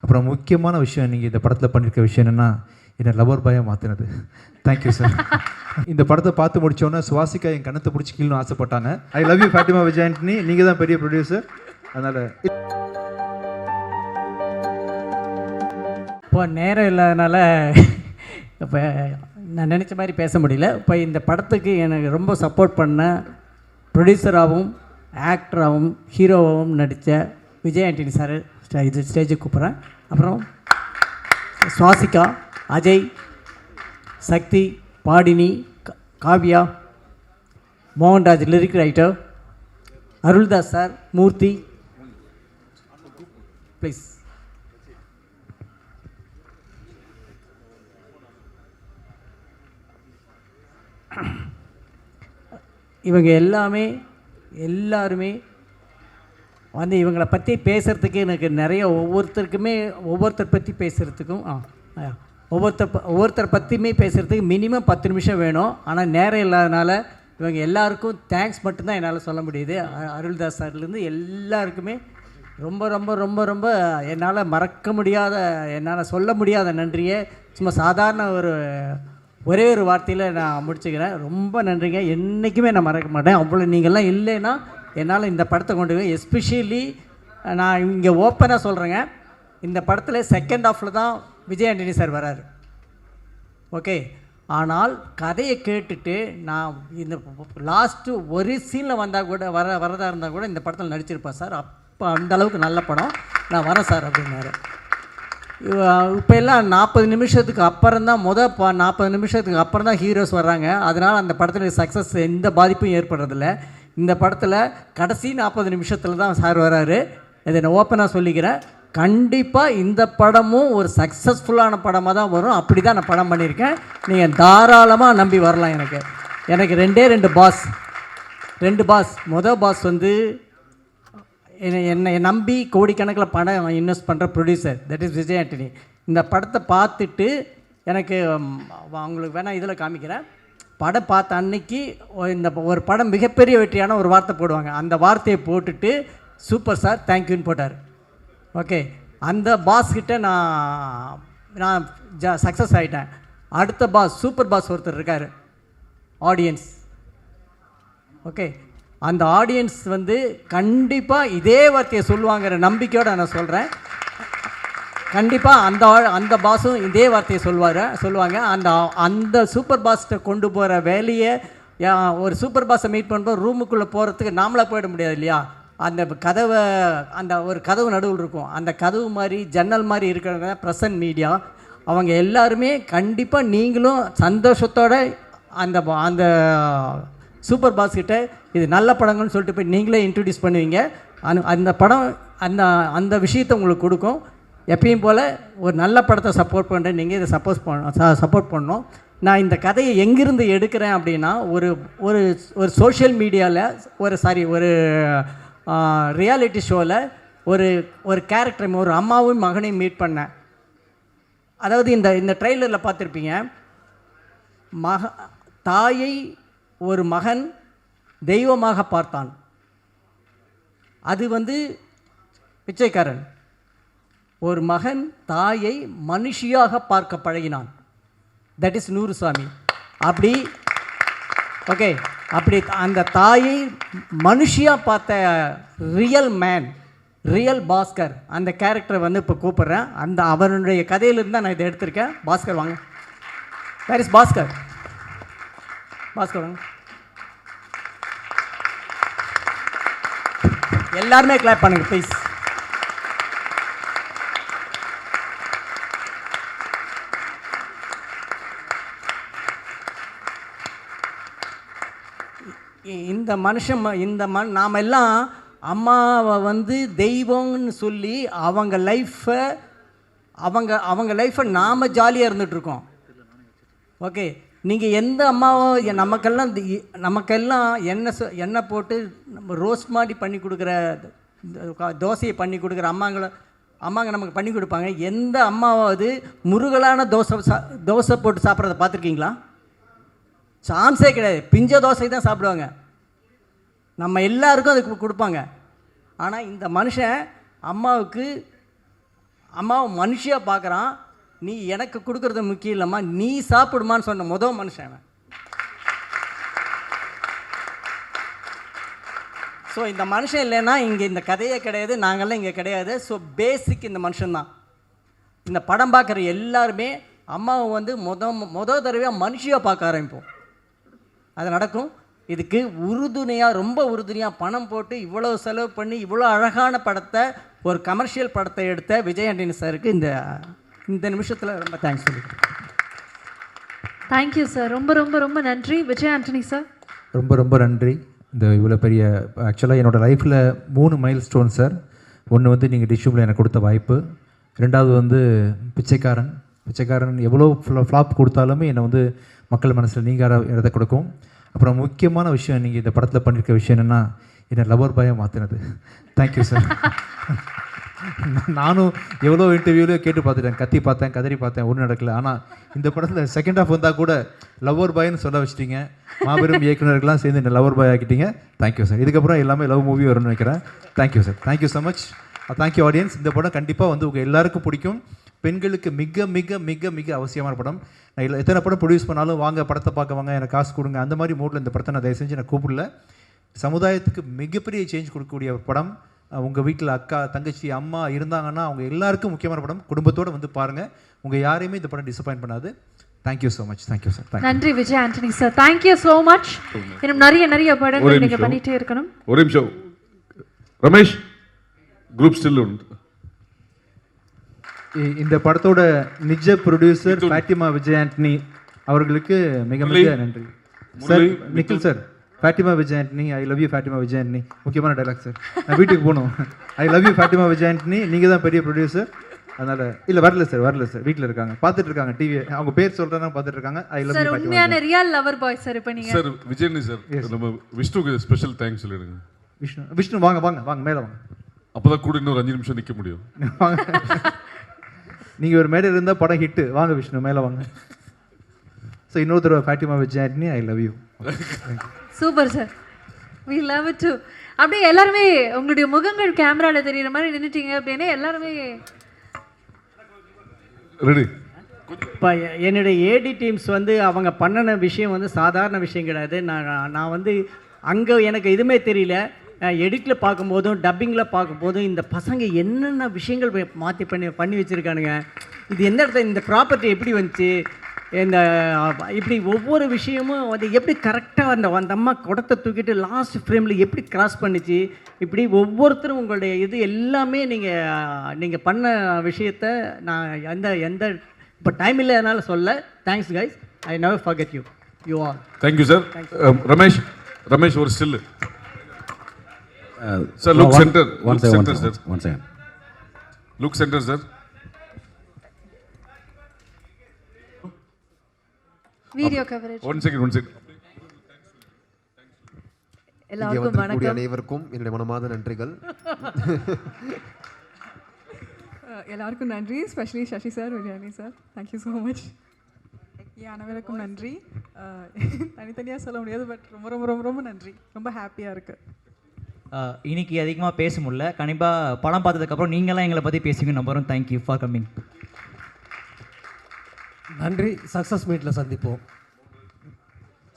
அப்புறம் முக்கியமான விஷயம் நீங்கள் இந்த படத்தில் பண்ணியிருக்க விஷயம் என்னென்னா என்னை லவர் பாயாக மாற்றினது. Thank you sir. இந்த படத்தை பார்த்து முடித்தோன்னே சுவாசிக்கா என் கணத்தை பிடிச்சி கீழே ஆசைப்பட்டாங்க. I love you Fathima Vijay Antony, நீங்கள் தான் பெரிய ப்ரொடியூசர். அதனால் இப்போ நேரம் இல்லாதனால இப்போ நான் நினச்ச மாதிரி பேச முடியல. இப்போ இந்த படத்துக்கு எனக்கு ரொம்ப சப்போர்ட் பண்ண ப்ரொடியூசராகவும் ஆக்டராகவும் ஹீரோவாகவும் நடித்த விஜய் ஆண்டனி சார் இது ஸ்டேஜுக்கு கூப்பிட்றேன். அப்புறம் Swasika, Ajay, Sakthi, Padini, Kavya, Mohanraj lyric writer, Aruldoss sir, Murthy, please. இவங்க எல்லாருமே வந்து இவங்களை பற்றி பேசுகிறதுக்கு எனக்கு நிறைய ஒவ்வொருத்தர் பற்றி பேசுகிறதுக்கும் ஒவ்வொருத்தர் பற்றியுமே பேசுகிறதுக்கு மினிமம் 10 நிமிஷம் வேணும். ஆனால் நேரம் இல்லாதனால இவங்க எல்லாருக்கும் தேங்க்ஸ் மட்டும்தான் என்னால் சொல்ல முடியுது. அருள்தாஸ் சார்லேருந்து எல்லாருக்குமே ரொம்ப ரொம்ப ரொம்ப ரொம்ப என்னால் மறக்க முடியாத, என்னால் சொல்ல முடியாத நன்றியை சும்மா சாதாரண ஒரே ஒரு வார்த்தையில் நான் முடிச்சுக்கிறேன். ரொம்ப நன்றிங்க. என்றைக்குமே நான் மறக்க மாட்டேன். அவ்வளோ நீங்கள்லாம் இல்லைன்னா என்னால் இந்த படத்தை கொண்டு போய், எஸ்பெஷலி நான் இங்கே ஓப்பனாக சொல்கிறேங்க, இந்த படத்தில் செகண்ட் ஹாஃபில் தான் விஜய் ஆண்டனி சார் வராரு. ஓகே, ஆனால் கதையை கேட்டுட்டு நான் இந்த லாஸ்ட்டு ஒரு சீனில் வந்தால் கூட வரதாக இருந்தால் கூட இந்த படத்தில் நடிச்சிருப்பேன் சார். அப்போ அந்தளவுக்கு நல்ல படம், நான் வரேன் சார் அப்படின்னாரு. இப்போ எல்லாம் 40 நிமிஷத்துக்கு அப்புறம் தான் 40 நிமிஷத்துக்கு அப்புறம் தான் ஹீரோஸ் வர்றாங்க. அதனால் அந்த படத்தில் சக்ஸஸ் எந்த பாதிப்பும் ஏற்படுறதில்ல. இந்த படத்தில் கடைசி 40 நிமிஷத்தில் தான் சார் வராரு. இதை நான் ஓப்பனாக சொல்லிக்கிறேன். கண்டிப்பாக இந்த படமும் ஒரு சக்ஸஸ்ஃபுல்லான படமாக தான் வரும். அப்படி தான் நான் படம் பண்ணியிருக்கேன். நீங்கள் தாராளமாக நம்பி வரலாம். எனக்கு ரெண்டு பாஸ். மொதல் பாஸ் வந்து என்னை நம்பி கோடிக்கணக்கில் படம் இன்வெஸ்ட் பண்ணுற producer, that is Vijay Antony. இந்த படத்தை பார்த்துட்டு எனக்கு அவங்களுக்கு வேணால் இதில் காமிக்கிறேன். படம் பார்த்த அன்னைக்கு இந்த ஒரு படம் மிகப்பெரிய வெற்றியான ஒரு வார்த்தை போடுவாங்க. அந்த வார்த்தையை போட்டுட்டு சூப்பர் சார் தேங்க்யூன்னு போட்டார். ஓகே, அந்த பாஸ்கிட்ட நான் சக்ஸஸ் ஆகிட்டேன். அடுத்த பாஸ், சூப்பர் பாஸ் ஒருத்தர் இருக்கார், ஆடியன்ஸ். ஓகே, அந்த ஆடியன்ஸ் வந்து கண்டிப்பாக இதே வார்த்தையை சொல்லுவாங்கிற நம்பிக்கையோடு நான் சொல்கிறேன். கண்டிப்பாக அந்த பாஸும் இதே வார்த்தையை சொல்லுவாங்க. அந்த சூப்பர் பாஸ்ட்டை கொண்டு போகிற வேலையை, ஒரு சூப்பர் பாஸை மீட் பண்ணுறோம், ரூமுக்குள்ளே போகிறதுக்கு நாமளாக போயிட முடியாது இல்லையா? அந்த கதவை, ஒரு கதவு நடுவில் இருக்கும், அந்த கதவு மாதிரி ஜன்னல் மாதிரி இருக்கிறவங்க ப்ரெசன்ட் மீடியா, அவங்க எல்லாருமே கண்டிப்பாக நீங்களும் சந்தோஷத்தோட அந்த சூப்பர் பாஸ்கிட்ட இது நல்ல படங்கள்னு சொல்லிட்டு போய் நீங்களே இன்ட்ரடியூஸ் பண்ணுவீங்க. அந்த படம் அந்த விஷயத்தை உங்களுக்கு கொடுக்கும். எப்பயும் போல் ஒரு நல்ல படத்தை சப்போர்ட் பண்ணுறேன், நீங்கள் இதை சப்போர்ட் பண்ணணும். நான் இந்த கதையை எங்கிருந்து எடுக்கிறேன் அப்படின்னா, ஒரு சோஷியல் மீடியாவில் ஒரு ரியாலிட்டி ஷோவில் ஒரு கேரக்டர், ஒரு அம்மாவும் மகனையும் மீட் பண்ணேன். அதாவது இந்த ட்ரெய்லரில் பார்த்துருப்பீங்க, தாயை ஒரு மகன் தெய்வமாக பார்த்தான். அது வந்து பிச்சைக்காரன். ஒரு மகன் தாயை மனுஷியாக பார்க்க பழகினான், தட் இஸ் நூறுசாமி. அப்படி அந்த தாயை மனுஷியாக பார்த்த ரியல் மேன், ரியல் பாஸ்கர், அந்த கேரக்டரை வந்து இப்போ கூப்பிட்றேன். அவனுடைய கதையிலிருந்து தான் நான் இதை எடுத்திருக்கேன். பாஸ்கர் வாங்க. Where is Bhaskar? பாஸ்கர் வாங்க. எல்லாருமே கிளாப் பண்ணுங்க ப்ளீஸ். நாம் எல்லாம் அம்மாவை வந்து தெய்வம்னு சொல்லி அவங்க லைஃப்பை நாம் ஜாலியாக இருந்துகிட்ருக்கோம். ஓகே, நீங்கள் எந்த அம்மாவோ நமக்கெல்லாம் எண்ணெய் போட்டு ரோஸ்ட் மாதிரி பண்ணி கொடுக்குற, தோசையை பண்ணி கொடுக்குற அம்மாங்க நமக்கு பண்ணி கொடுப்பாங்க. எந்த அம்மாவாவது முருகலான தோசை போட்டு சாப்பிட்றத பார்த்துருக்கீங்களா? சான்ஸே கிடையாது. பிஞ்ச தோசை தான் சாப்பிடுவாங்க. நம்ம எல்லாருக்கும் அதுக்கு கொடுப்பாங்க. ஆனால் இந்த மனுஷன் அம்மாவுக்கு அம்மாவை மனுஷியாக பார்க்குறான். நீ எனக்கு கொடுக்குறது முக்கியம் இல்லைம்மா, நீ சாப்பிடுமான்னு சொன்ன மனுஷன் அவன். ஸோ இந்த மனுஷன் இல்லைன்னா இங்கே இந்த கதையே கிடையாது, நாங்கள்லாம் இங்கே கிடையாது. ஸோ பேசிக் இந்த மனுஷன்தான். இந்த படம் பார்க்குற எல்லாருமே அம்மாவை வந்து மொதல் தடவையாக மனுஷியாக பார்க்க ஆரம்பிப்போம். அது நடக்கும். இதுக்கு ரொம்ப உறுதுணையாக பணம் போட்டு இவ்வளோ செலவு பண்ணி இவ்வளோ அழகான படத்தை, ஒரு கமர்ஷியல் படத்தை எடுத்த விஜய் ஆண்டனி சாருக்கு இந்த நிமிஷத்தில் ரொம்ப தேங்க்ஸ் சொல்லிக்கிறேன். Thank you sir. ரொம்ப ரொம்ப ரொம்ப நன்றி விஜய் ஆண்டனி சார். ரொம்ப ரொம்ப நன்றி. இந்த இவ்வளோ பெரிய ஆக்சுவலாக என்னோடய லைஃப்பில் 3 மைல் ஸ்டோன் சார். ஒன்று வந்து நீங்கள் டிஷ்யூமில் எனக்கு கொடுத்த வாய்ப்பு, 2வது வந்து பிச்சைக்காரன் எவ்வளோ ஃப்ளாப் கொடுத்தாலுமே என்னை வந்து மக்கள் மனசில் நீங்கார இடத்த கொடுக்கும். அப்புறம் முக்கியமான விஷயம் நீங்கள் இந்த படத்தில் பண்ணியிருக்க விஷயம் என்னென்னா என்னை லவர் பாயாக மாற்றினது. Thank you sir. நானும் எவ்வளோ இன்டர்வியூவில் கேட்டு பார்த்துட்டேன், கத்தி பார்த்தேன், கதறி பார்த்தேன், ஒன்றும் நடக்கல. ஆனால் இந்த படத்தில் செகண்ட் ஹாஃப் வந்தால் கூட லவர் பாய்னு சொல்ல வச்சிட்டிங்க. மாபெரும் இயக்குநர்கள்லாம் சேர்ந்து இந்த லவர் பாய் ஆக்கிட்டீங்க. Thank you sir. இதுக்கப்புறம் எல்லாமே லவ் மூவி வரும்னு நினைக்கிறேன். Thank you sir. Thank you so much. Thank you audience. இந்த படம் கண்டிப்பாக வந்து உங்கள் எல்லாருக்கும் பிடிக்கும். பெண்களுக்கு மிக மிக மிக மிக அவசியமான படம். நான் எத்தனை படம் ப்ரொடியூஸ் பண்ணாலும் வாங்க படத்தை பார்க்க வாங்க, எனக்கு காசு கொடுங்க, அந்த மாதிரி மூடில் இந்த படத்தை நான் தயவு செஞ்சு நான் கூப்பிடல. சமுதாயத்துக்கு மிகப்பெரிய சேஞ்ச் கொடுக்கக்கூடிய ஒரு படம். உங்கள் வீட்டில் அக்கா, தங்கச்சி, அம்மா இருந்தாங்கன்னா அவங்க எல்லாருக்கும் முக்கியமான படம். குடும்பத்தோடு வந்து பாருங்கள். உங்கள் யாரையுமே இந்த படம் டிசப்பாயின்ட் பண்ணாது. Thank you so much. Thank you sir. நன்றி Vijay Antony sir. Thank you so much. இன்னும் நிறைய படங்கள் நீங்கள் பண்ணிகிட்டே இருக்கணும். ஒரு நிமிஷம் ரமேஷ், குரூப் ஸ்டில் உண்டு. இந்த படத்தோட நிஜ ப்ரொடியூசர் ஃபாத்திமா விஜய் ஆண்டனி அவர்களுக்கு மிக மிக நன்றி sir. Nikhil sir, Fathima Vijay Antony, I love you Fathima Vijay Antony. முக்கியமான டைலாக் சார். நான் வீட்டுக்கு போகணும். I love you Fathima Vijay Antony. நீங்கள் தான் பெரிய ப்ரொடியூசர். அதனால் இல்லை வரல சார். வீட்டில் இருக்காங்க, பார்த்துட்டு இருக்காங்க டிவி. அவங்க பேர் சொல்கிறேன்னா பார்த்துட்டு இருக்காங்க. I love you Fathima. உண்மையான ரியல் லவர் பாய் சார். இப்போ நீங்கள் சார் விஜய் சார், நம்ம விஷ்ணுக்கு ஸ்பெஷல் தேங்க்ஸ் சொல்லிடுங்க. விஷ்ணு வாங்க மேலே வாங்க. அப்போதான் கூட இன்னொரு 5 நிமிஷம் நிற்க முடியும். நீங்கள் ஒரு மேடையில் இருந்தால் படம் ஹிட்டு. வாங்க விஷ்ணு, மேலே வாங்க. ஸோ இன்னொரு தடவை Fathima Vijay Antony, I love you. Super sir. We love it too. அப்படியே எல்லாருமே உங்களுடைய முகங்கள் கேமராவில் தெரியுற மாதிரி நின்றுட்டீங்க அப்படின்னா எல்லாருமே ரெடி. இப்போ என்னுடைய ஏடி டீம்ஸ் வந்து அவங்க பண்ணின விஷயம் வந்து சாதாரண விஷயம் கிடையாது. நான் வந்து அங்கே எனக்கு எதுவுமே தெரியல. எடிட்டில் பார்க்கும்போதும் டப்பிங்கில் பார்க்கும்போதும் இந்த பசங்க என்னென்ன விஷயங்கள் மாற்றி பண்ணி வச்சுருக்கானுங்க. இது எந்த இடத்துல இந்த ப்ராப்பர்ட்டி எப்படி வந்துச்சு, இந்த இப்படி ஒவ்வொரு விஷயமும் வந்து எப்படி கரெக்டாக அந்த அம்மா குடத்தை தூக்கிட்டு லாஸ்ட் ஃப்ரேமில் எப்படி கிராஸ் பண்ணிச்சு, இப்படி ஒவ்வொருத்தரும் உங்களுடைய இது எல்லாமே நீங்கள் பண்ண விஷயத்த நான் எந்த இப்போ டைம் இல்லை அதனால சொல்ல. Thanks guys. I never forget you all. Thank you sir. Ramesh ஒரு still sir. Look centre sir. Look centre sir. Video coverage. One second. எல்லாருக்கும் வணக்கம். அனைவருக்கும் என்னுடைய மனமார்ந்த நன்றிகள். எல்லாருக்கும் நன்றி. Specially Sasi sir, Vijayani sir, thank you so much. அனைவருக்கும் நன்றி. தனித்தனியாக சொல்ல முடியாது, பட் ரொம்ப ரொம்ப ரொம்ப ரொம்ப நன்றி. ரொம்ப ஹாப்பியாக இருக்குது. இன்னைக்கு அதிகமாக பேச முடியல. கண்டிப்பாக படம் பார்த்ததுக்கப்புறம் நீங்களாம் எங்களை பற்றி பேசுவீங்க நம்புகிறோம். Thank you for coming. நன்றி. சக்ஸஸ் மீட்டில் சந்திப்போம்.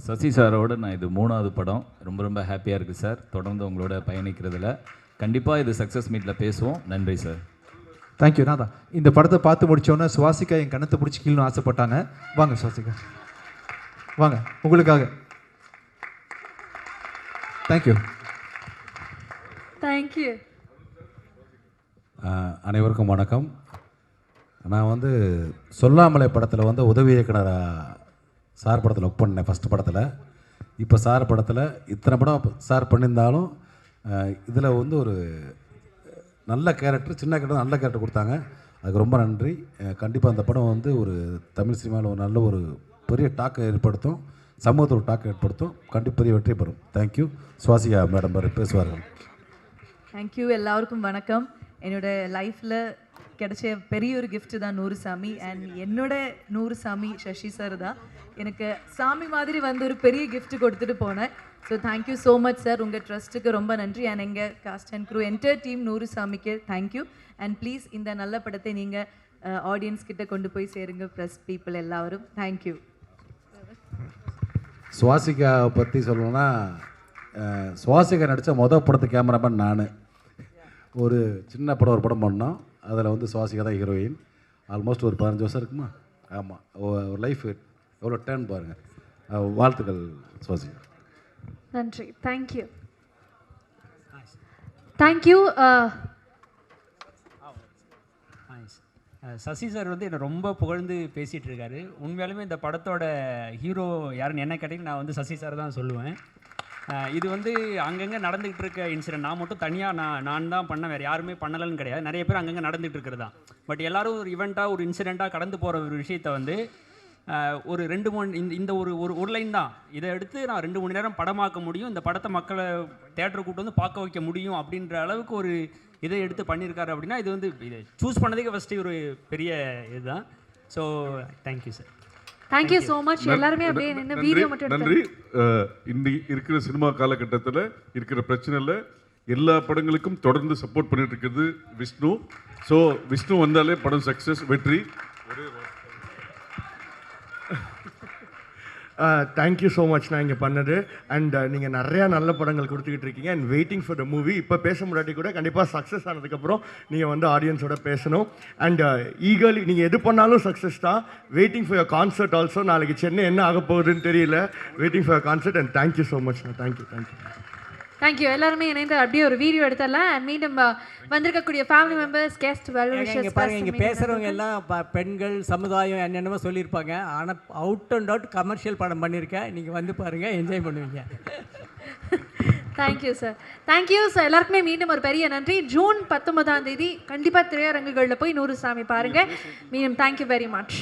சசி சாரோட நான் இது 3வது படம். ரொம்ப ஹாப்பியாக இருக்குது சார். தொடர்ந்து உங்களோட பயணிக்கிறதுல கண்டிப்பாக இது சக்ஸஸ் மீட்டில் பேசுவோம். நன்றி சார். தேங்க்யூ. நான் தான் இந்த படத்தை பார்த்து முடித்தோன்னே சுவாசிக்கா என் கணத்தை பிடிச்சி கீழே ஆசைப்பட்டாங்க. வாங்க சுவாசிக்கா, வாங்க உங்களுக்காக. தேங்க்யூ. தேங்க்யூ. அனைவருக்கும் வணக்கம். நான் வந்து சொல்லாமலே படத்தில் வந்து உதவி இயக்குனராக சார் படத்தில் ஒர்க் பண்ணேன். ஃபஸ்ட்டு படத்தில். இப்போ சார் படத்தில் இத்தனை படம் சார் பண்ணியிருந்தாலும் இதில் வந்து ஒரு நல்ல கேரக்டர், சின்ன கேரக்டர், நல்ல கேரக்டர் கொடுத்தாங்க. அதுக்கு ரொம்ப நன்றி. கண்டிப்பாக அந்த படம் வந்து ஒரு தமிழ் சினிமாவில் ஒரு நல்ல ஒரு பெரிய டாக்கை ஏற்படுத்தும், சமூகத்தில் ஒரு டாக்கை ஏற்படுத்தும். கண்டிப்பாக பெரிய வெற்றி பெறும். தேங்க்யூ. சுவாசிகா மேடம் பேசுவார்கள். தேங்க்யூ. எல்லாருக்கும் வணக்கம். என்னோடய லைஃப்பில் கிடைச்ச பெரிய ஒரு gift தான் நூறு சாமி. அண்ட் என்னோட நூறு சாமி சசி சார் தான் எனக்கு சாமி மாதிரி வந்து ஒரு பெரிய gift கொடுத்துட்டு போனேன். So thank you so much sir. உங்கள் ட்ரஸ்ட்டுக்கு ரொம்ப நன்றி. அண்ட் எங்கள் cast and crew entire team நூறு சாமிக்கு தேங்க்யூ. அண்ட் ப்ளீஸ் இந்த நல்ல படத்தை நீங்கள் ஆடியன்ஸ் கிட்ட கொண்டு போய் சேருங்க, ப்ரெஸ் பீப்புள் எல்லாரும். தேங்க்யூ. சுவாசிகாவை பற்றி சொல்லணும்னா சுவாசிகா நடித்த மொதல் படத்து கேமராமேன் நான். ஒரு சின்ன படம் ஒரு படம் பண்ணோம், அதில் வந்து சுவாசிகா தான் ஹீரோயின். ஆல்மோஸ்ட் ஒரு 15 வருஷம் இருக்குமா? ஆமாம். ஒரு லைஃப் எவ்வளோ டேர்ன் பாருங்கள். வாழ்த்துக்கள் சுவாசிகா. நன்றி. தேங்க்யூ. தேங்க்யூ. சசி சார் வந்து என்னை ரொம்ப புகழ்ந்து பேசிகிட்டு இருக்காரு. உண்மையாலுமே இந்த படத்தோட ஹீரோ யாருன்னு என்ன கேட்டிங்கன்னா நான் வந்து சசி சார் தான் சொல்லுவேன். இது வந்து அங்கங்கே நடந்துகிட்டு இருக்க இன்சிடென்ட். நான் மட்டும் தனியாக நான் தான் பண்ண, வேறு யாருமே பண்ணலைன்னு கிடையாது. நிறைய பேர் அங்கங்கே நடந்துகிட்டு இருக்கிறது தான். பட் எல்லோரும் ஒரு இவெண்ட்டாக ஒரு இன்சிடெண்ட்டாக கடந்து போகிற ஒரு விஷயத்தை வந்து ஒரு 2-3 இந்த ஒரு லைன் தான் இதை எடுத்து நான் 2 மணி நேரம் படமாக்க முடியும், இந்த படத்தை மக்களை தேட்டரை கூட்டு வந்து பார்க்க வைக்க முடியும் அப்படின்ற அளவுக்கு ஒரு இதை எடுத்து பண்ணியிருக்காரு. அப்படின்னா இது வந்து இதை சூஸ் பண்ணதுக்கு ஃபஸ்ட்டு ஒரு பெரிய இதுதான். So thank you sir. Thank you so much. எல்லாருமே அப்படியே நின்று வீடியோ மட்டும் நன்றி. இன்னைக்கு இருக்கிற சினிமா காலகட்டத்தில் இருக்கிற பிரச்சனையில் எல்லா படங்களுக்கும் தொடர்ந்து சப்போர்ட் பண்ணிட்டு இருக்கிறது விஷ்ணு. ஸோ விஷ்ணு வந்தாலே படம் சக்ஸஸ், வெற்றி. தேங்க்யூ ஸோ மச் நான் இங்கே பண்ணது. அண்ட் நீங்கள் நிறையா நல்ல படங்கள் கொடுத்துக்கிட்டு இருக்கீங்க. And waiting for the movie. இப்போ பேச முன்னாடி கூட கண்டிப்பாக சக்ஸஸ் ஆனதுக்கப்புறம் நீங்கள் வந்து ஆடியன்ஸோட பேசணும். அண்ட் ஈகர்லி நீங்கள் எது பண்ணாலும் சக்ஸஸ் தான். Waiting for your concert also. நாளைக்கு சென்னை என்ன ஆக போகுதுன்னு தெரியல. Waiting for your concert. And thank you so much. Thank you. Thank you. எல்லாருமே இணைந்து அப்படியே ஒரு வீடியோ எடுத்துடலாம். அண்ட் மீண்டும் வந்திருக்கக்கூடிய family members, guest, well wishers பாருங்க, இங்கே பேசுகிறவங்க எல்லாம் பெண்கள் சமுதாயம் என்னென்னமோ சொல்லியிருப்பாங்க. ஆனால் அவுட் அண்ட் அவுட் கமர்ஷியல் படம் பண்ணியிருக்கேன். நீங்கள் வந்து பாருங்கள், என்ஜாய் பண்ணுவீங்க. Thank you sir. தேங்க்யூ. ஸோ எல்லாருக்குமே மீண்டும் ஒரு பெரிய நன்றி. ஜூன் 19ஆம் தேதி கண்டிப்பாக திரையரங்குகளில் போய் நூறு சாமி பாருங்கள். மீண்டும் தேங்க்யூ வெரி மச்.